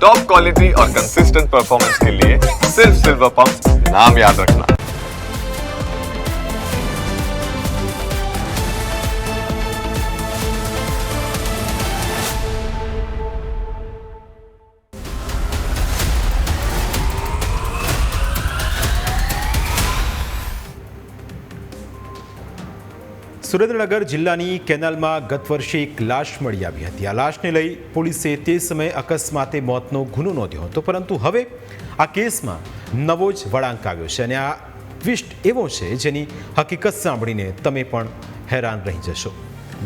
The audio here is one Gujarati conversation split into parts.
टॉप क्वालिटी और कंसिस्टेंट परफॉर्मेंस के लिए सिर्फ सिल्वर पंप नाम याद रखना। સુરેન્દ્રનગર જિલ્લાની કેનાલમાં ગત વર્ષે એક લાશ મળી આવી હતી। આ લાશને લઈ પોલીસે તે સમયે અકસ્માતે મોતનો ગુનો નોંધ્યો હતો, પરંતુ હવે આ કેસમાં નવો જ વળાંક આવ્યો છે અને આ ટ્વિસ્ટ એવો છે જેની હકીકત સાંભળીને તમે પણ હેરાન રહી જશો।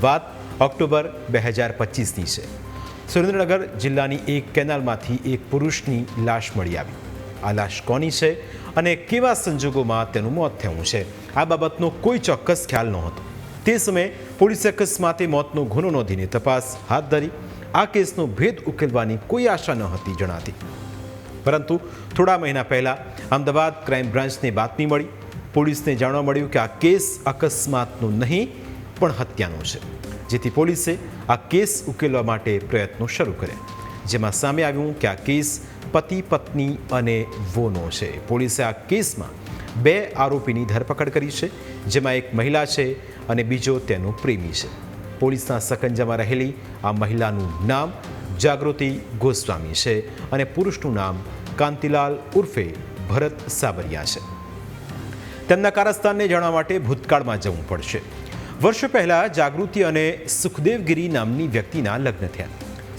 વાત ઓક્ટોબર 2025ની છે। સુરેન્દ્રનગર જિલ્લાની એક કેનાલમાંથી એક પુરુષની લાશ મળી આવી। આ લાશ કોની છે અને કેવા સંજોગોમાં તેનું મોત થયું છે આ બાબતનો કોઈ ચોક્કસ ખ્યાલ નહોતો। તે સમયે પોલીસે અકસ્માતે મોતનો ગુનો નોંધીને તપાસ હાથ ધરી। આ કેસનો ભેદ ઉકેલવાની કોઈ આશા ન હતી જણાતી, પરંતુ થોડા મહિના પહેલાં અમદાવાદ ક્રાઇમ બ્રાન્ચને બાતમી મળી। પોલીસને જાણવા મળ્યું કે આ કેસ અકસ્માતનો નહીં પણ હત્યાનો છે, જેથી પોલીસે આ કેસ ઉકેલવા માટે પ્રયત્નો શરૂ કર્યા, જેમાં સામે આવ્યું કે આ કેસ પતિ પત્ની અને વોનો છે। પોલીસે આ કેસમાં 2 આરોપીની ધરપકડ કરી છે, જેમાં એક મહિલા છે અને બીજો તેનો પ્રેમી છે। પોલીસના સકંજામાં રહેલી આ મહિલાનું નામ જાગૃતિ ગોસ્વામી છે અને પુરુષનું નામ કાંતિલાલ ઉર્ફે ભરત સાબરિયા છે। તેમના કારસ્તાનને જાણવા માટે ભૂતકાળમાં જવું પડશે। વર્ષો પહેલાં જાગૃતિ અને સુખદેવગીરી નામની વ્યક્તિના લગ્ન થયા।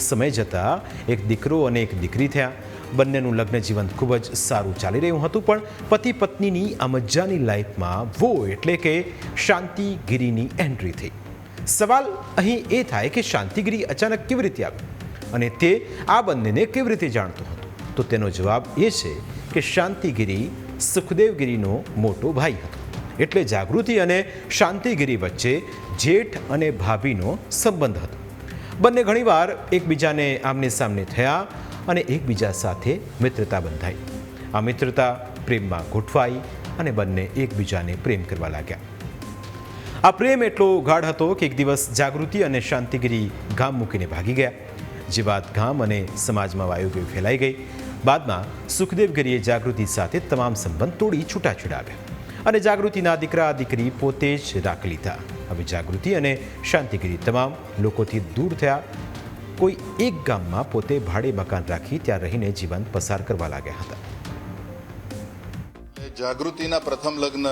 સમય જતાં એક દીકરો અને એક દીકરી થયા। બંનેનું લગ્ન જીવન ખૂબ જ સારું ચાલી રહ્યું હતું, પણ પતિ પત્નીની આ મજાની લાઈફમાં વો એટલે કે શાંતિગીરીની એન્ટ્રી થઈ। સવાલ અહીં એ થાય કે શાંતિગીરી અચાનક કેવી રીતે આવ્યું અને તે આ બંનેને કેવી રીતે જાણતો હતો? તો તેનો જવાબ એ છે કે શાંતિગીરી સુખદેવગીરીનો મોટો ભાઈ હતો, એટલે જાગૃતિ અને શાંતિગીરી વચ્ચે જેઠ અને ભાભીનો સંબંધ હતો। બંને ઘણીવાર એકબીજાને આમને સામને થયા અને એકબીજા સાથે મિત્રતા બંધાઈ। આ મિત્રતા પ્રેમમાં ગોઠવાઈ અને બંને એકબીજાને પ્રેમ કરવા લાગ્યા। આ પ્રેમ એટલો ગાઢ હતો કે એક દિવસ જાગૃતિ અને શાંતિગીરી ગામ મૂકીને ભાગી ગયા, જે બાદ ગામ અને સમાજમાં વાયુગય ફેલાઈ ગઈ। બાદમાં સુખદેવગીરીએ જાગૃતિ સાથે તમામ સંબંધ તોડી છૂટાછેડા અને જાગૃતિના દીકરા દીકરી પોતે જ રાખી લીધા। હવે જાગૃતિ અને શાંતિગીરી તમામ લોકોથી દૂર થયા। કોઈ એક ગામમાં પોતે ભાડે મકાન રાખી ત્યાં રહીને જીવન પસાર કરવા લાગ્યા હતા। જાગૃતિના પ્રથમ લગ્ન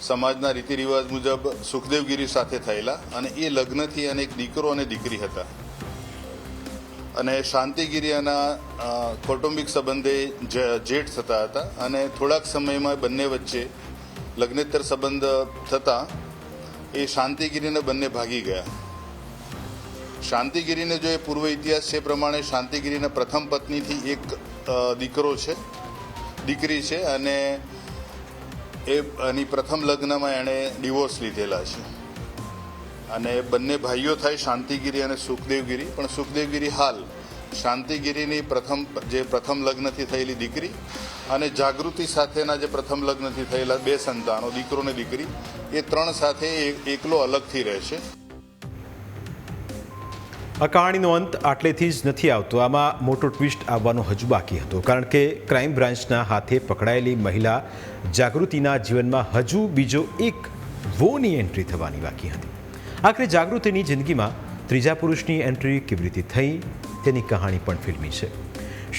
સમાજના રીતિ રિવાજ મુજબ સુખદેવગીરી સાથે થયેલા અને એ લગ્નથી અને એક દીકરો અને દીકરી હતા અને શાંતિગીરીના કૌટુંબિક સંબંધે જેઠ થતા હતા અને થોડાક સમયમાં બંને વચ્ચે લગ્નેતર સંબંધ થતા એ શાંતિગીરીને બંને ભાગી ગયા। શાંતિગીરીને જો એ પૂર્વ ઇતિહાસ છે પ્રમાણે શાંતિગીરીના પ્રથમ પત્નીથી એક દીકરી છે અને એની પ્રથમ લગ્નમાં એણે ડિવોર્સ લીધેલા છે અને બંને ભાઈઓ થાય શાંતિગીરી અને સુખદેવગીરી, પણ સુખદેવગીરી હાલ શાંતિગીરીની પ્રથમ લગ્નથી થયેલી દીકરી અને જાગૃતિ સાથેના જે પ્રથમ લગ્નથી થયેલા 2 સંતાનો દીકરો અને દીકરી એ 3 સાથે એકલો અલગથી રહેશે। આ કહાણીનો અંત આટલેથી જ નથી આવતો। આમાં મોટો ટ્વિસ્ટ આવવાનો હજુ બાકી હતો, કારણ કે ક્રાઇમ બ્રાન્ચના હાથે પકડાયેલી મહિલા જાગૃતિના જીવનમાં હજુ બીજો એક વોની એન્ટ્રી થવાની બાકી હતી। આખરે જાગૃતિની જિંદગીમાં ત્રીજા પુરુષની એન્ટ્રી કેવી રીતે થઈ તેની કહાણી પણ ફિલ્મી છે।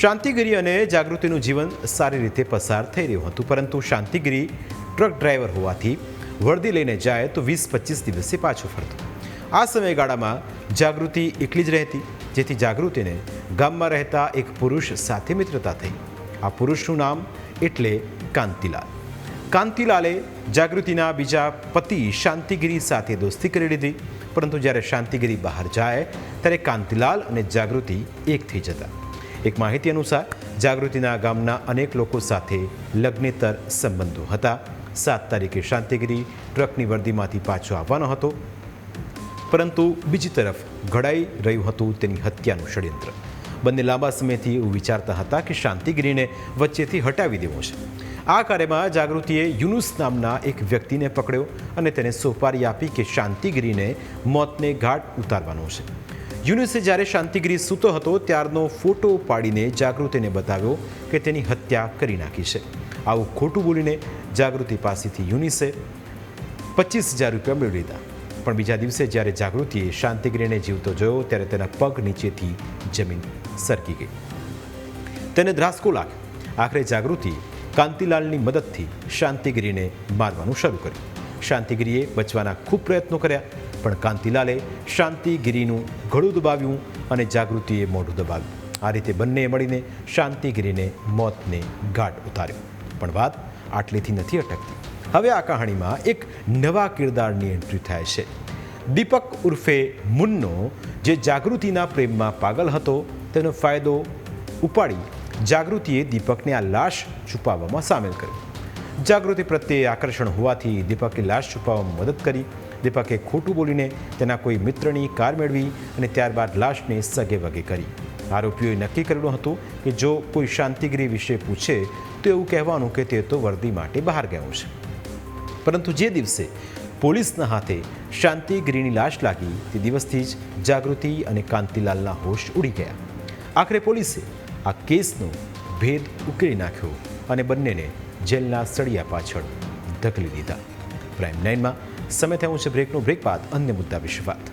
શાંતિગીરી અને જાગૃતિનું જીવન સારી રીતે પસાર થઈ રહ્યું હતું, પરંતુ શાંતિગીરી ટ્રક ડ્રાઈવર હોવાથી વર્દી લઈને જાય તો 20-25 દિવસે પાછો ફરતો। આ સમયગાળામાં જાગૃતિ એકલી જ રહેતી, જેથી જાગૃતિને ગામમાં રહેતા એક પુરુષ સાથે મિત્રતા થઈ। આ પુરુષનું નામ એટલે કાંતિલાલ। કાંતિલાલે જાગૃતિના બીજા પતિ શાંતિગીરી સાથે દોસ્તી કરી લીધી, પરંતુ જ્યારે શાંતિગીરી બહાર જાય ત્યારે કાંતિલાલ અને જાગૃતિ એક થઈ જતા। એક માહિતી અનુસાર જાગૃતિના ગામના અનેક લોકો સાથે લગ્નેતર સંબંધો હતા। 7 તારીખે શાંતિગીરી ટ્રકની વર્દીમાંથી પાછો આવવાનો હતો, પરંતુ બીજી તરફ ઘડાઈ રહ્યું હતું તેની હત્યાનું ષડયંત્ર। બંને લાંબા સમયથી એવું વિચારતા હતા કે શાંતિગીરીને વચ્ચેથી હટાવી દેવો છે। આ કાર્યમાં જાગૃતિએ યુનુસ નામના એક વ્યક્તિને પકડ્યો અને તેને સોપારી આપી કે શાંતિગીરીને મોતને ઘાટ ઉતારવાનો છે। યુનુસે જ્યારે શાંતિગીરી સૂતો હતો ત્યારનો ફોટો પાડીને જાગૃતિને બતાવ્યો કે તેની હત્યા કરી નાખી છે. આવું ખોટું બોલીને જાગૃતિ પાસેથી યુનુસે 25,000 રૂપિયા મેળવી લીધા. પણ બીજા દિવસે જ્યારે જાગૃતિએ શાંતિગીરીને જીવતો જોયો ત્યારે તેના પગ નીચેથી જમીન સરકી ગઈ. તેને ધ્રાસકો લાગ્યો. આખરે જાગૃતિએ કાંતિલાલની મદદથી શાંતિગીરીને મારવાનું શરૂ કર્યું. શાંતિગીરીએ બચવાના ખૂબ પ્રયત્નો કર્યા, પણ કાંતિલાલે શાંતિગીરીનું ગળું દબાવ્યું અને જાગૃતિએ મોઢું દબાવ્યું. આ રીતે બંનેએ મળીને શાંતિગીરીને મોતને ઘાટ ઉતાર્યો. પણ વાત આટલેથી નથી અટકતી. હવે આ કહાણીમાં એક નવા કિરદારની એન્ટ્રી થાય છે. દીપક ઉર્ફે મુન્નો, જે જાગૃતિના પ્રેમમાં પાગલ હતો, તેનો ફાયદો ઉપાડી જાગૃતિએ દીપકને આ લાશ છુપાવવામાં સામેલ કર્યો. જાગૃતિ પ્રત્યે આકર્ષણ હોવાથી દીપકે લાશ છુપાવવામાં મદદ કરી. દીપકે ખોટું બોલીને તેના કોઈ મિત્રની કાર મેળવી અને ત્યારબાદ લાશને સગે વગે કરી. આરોપીઓએ નક્કી કરેલું હતું કે જો કોઈ શાંતિગીરી વિશે પૂછે તો એવું કહેવાનું કે તે તો વર્દી માટે બહાર ગયું છે. પરંતુ જે દિવસે પોલીસના હાથે શાંતિગીરીની લાશ લાગી તે દિવસથી જ જાગૃતિ અને કાંતિલાલના હોશ ઉડી ગયા. આખરે પોલીસે આ કેસનો ભેદ ઉકેલી નાખ્યો અને બંનેને જેલના સળિયા પાછળ ધકેલી દીધા. પ્રાઇમ 9માં સમય થયો છે બ્રેકનો. બ્રેક બાદ અન્ય મુદ્દા વિશે વાત.